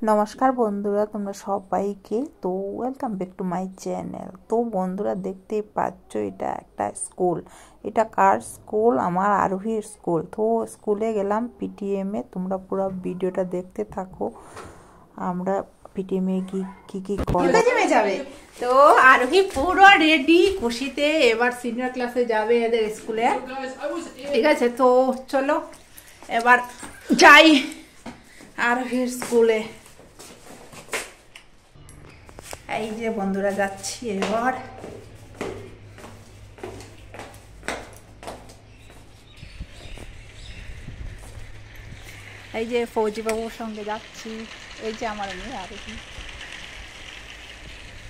নমস্কার বন্ধুরা, তোমরা সবাইকে তো welcome back to my channel. তো বন্ধুরা, দেখতেই পাচ্ছ এটা একটা স্কুল। এটা কার স্কুল? আমার আরোহীর স্কুল। তো স্কুলে গেলাম পিটিএমে। তোমরা পুরো ভিডিওটা দেখতে থাকো। আমরা পিটিএমে কি জিমে যাবে। তো আরোহী পুরো রেডি খুশিতে, এবার সিনিয়র ক্লাসে যাবে এদের স্কুলে। ঠিক আছে, তো চলো এবার যাই আরোহীর স্কুলে। এই যে বন্ধুরা, যাচ্ছি এবার। এই যে ফৌজি বাবুর সঙ্গে যাচ্ছি। এই যে আমার মেয়ে আরোহী।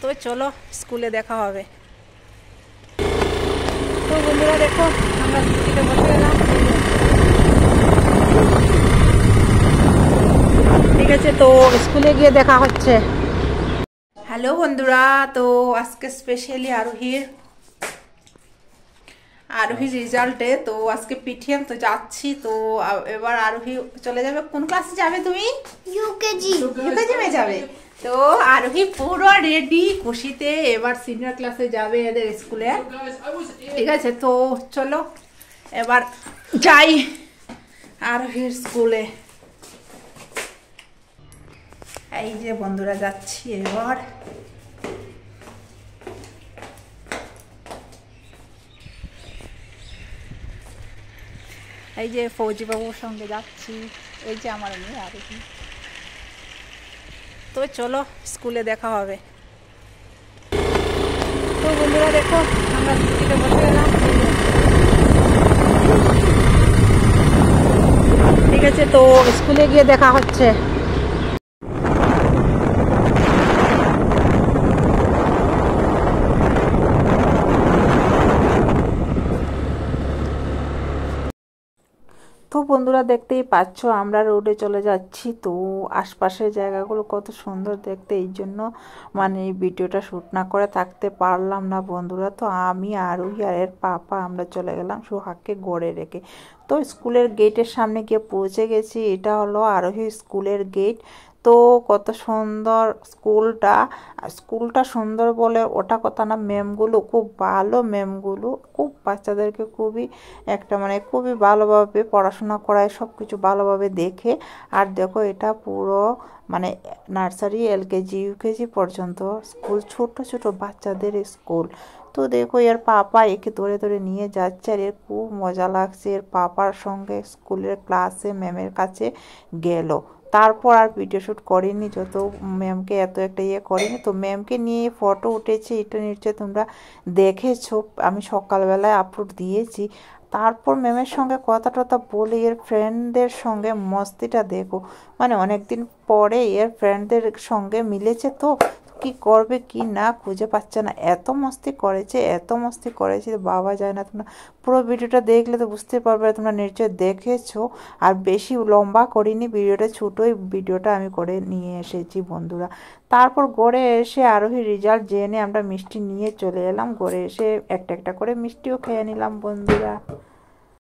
তো চলো স্কুলে দেখা হবে। তো বন্ধুরা দেখো, আমরা স্কুলে বসে গেলাম। ঠিক আছে, তো স্কুলে গিয়ে দেখা হচ্ছে। হ্যালো বন্ধুরা, তো আজকে স্পেশালি আরোহীর রেজাল্টে তো আজকে পিটিএম তো যাচ্ছি। তো এবার আরোহী চলে যাবে। কোন ক্লাসে যাবে তুমি? ইউকেজি মে যাবে। তো আরোহী পুরো রেডি খুশিতে, এবার সিনিয়র ক্লাসে যাবে এদের স্কুলে। ঠিক আছে, তো চলো এবার যাই আরোহীর স্কুলে। এই যে বন্ধুরা, যাচ্ছি এবার। এই যে ফৌজি বাবুর সঙ্গে যাচ্ছি। এই যে আমার মেয়ে আরোহী। তো চলো স্কুলে দেখা হবে। তো বন্ধুরা দেখো, আমরা স্কুলে বসে গেলাম। ঠিক আছে, তো স্কুলে গিয়ে দেখা হচ্ছে। তো বন্ধুরা, দেখতেই পাচ্ছ আমরা রোডে চলে যাচ্ছি। তো আশপাশের জায়গাগুলো কত সুন্দর দেখতে, এই জন্য মানে এই ভিডিওটা শ্যুট না করে থাকতে পারলাম না বন্ধুরা। তো আমি আরোহী আর এর পাপা আমরা চলে গেলাম সোহাগকে গড়ে রেখে। তো স্কুলের গেটের সামনে গিয়ে পৌঁছে গেছি। এটা হলো আরোহী স্কুলের গেট। তো কত সুন্দর স্কুলটা। স্কুলটা সুন্দর বলে ওটা কথা না, ম্যামগুলো খুব ভালো। ম্যামগুলো খুব বাচ্চাদেরকে খুবই একটা মানে খুবই ভালোভাবে পড়াশোনা করায়, সব কিছু ভালোভাবে দেখে। আর দেখো, এটা পুরো মানে নার্সারি, এলকেজি, ইউকেজি পর্যন্ত স্কুল, ছোট ছোট বাচ্চাদের স্কুল। তো দেখো, এর পাপা একে ধরে ধরে নিয়ে যাচ্ছে, আর এর খুব মজা লাগছে। এর পাপার সঙ্গে স্কুলের ক্লাসে ম্যামের কাছে গেল। তারপর আর ভিডিও শ্যুট করিনি, যত ম্যামকে এত একটা করিনি। তো ম্যামকে নিয়ে ফটো উঠেছে, এটা নিশ্চয়ই তোমরা দেখেছো, আমি সকালবেলায় আপলোড দিয়েছি। তারপর ম্যামের সঙ্গে কথা টথা বলে এর ফ্রেন্ডদের সঙ্গে মস্তিটা দেখো, মানে অনেকদিন পরে এর ফ্রেন্ডদের সঙ্গে মিলেছে। তো কি করবে কি না খুঁজে পাচ্ছে না, এত মস্তি করেছে, এত মস্তি করেছে বাবা যায় না। তোমরা পুরো ভিডিওটা দেখলে তো বুঝতে পারবে, তোমরা নিশ্চয়ই দেখেছো। আর বেশি লম্বা করিনি ভিডিওটা, ছোটোই ভিডিওটা আমি করে নিয়ে এসেছি বন্ধুরা। তারপর গড়ে এসে আরোহী রেজাল্ট জেনে আমরা মিষ্টি নিয়ে চলে এলাম। গড়ে এসে একটা একটা করে মিষ্টিও খেয়ে নিলাম বন্ধুরা।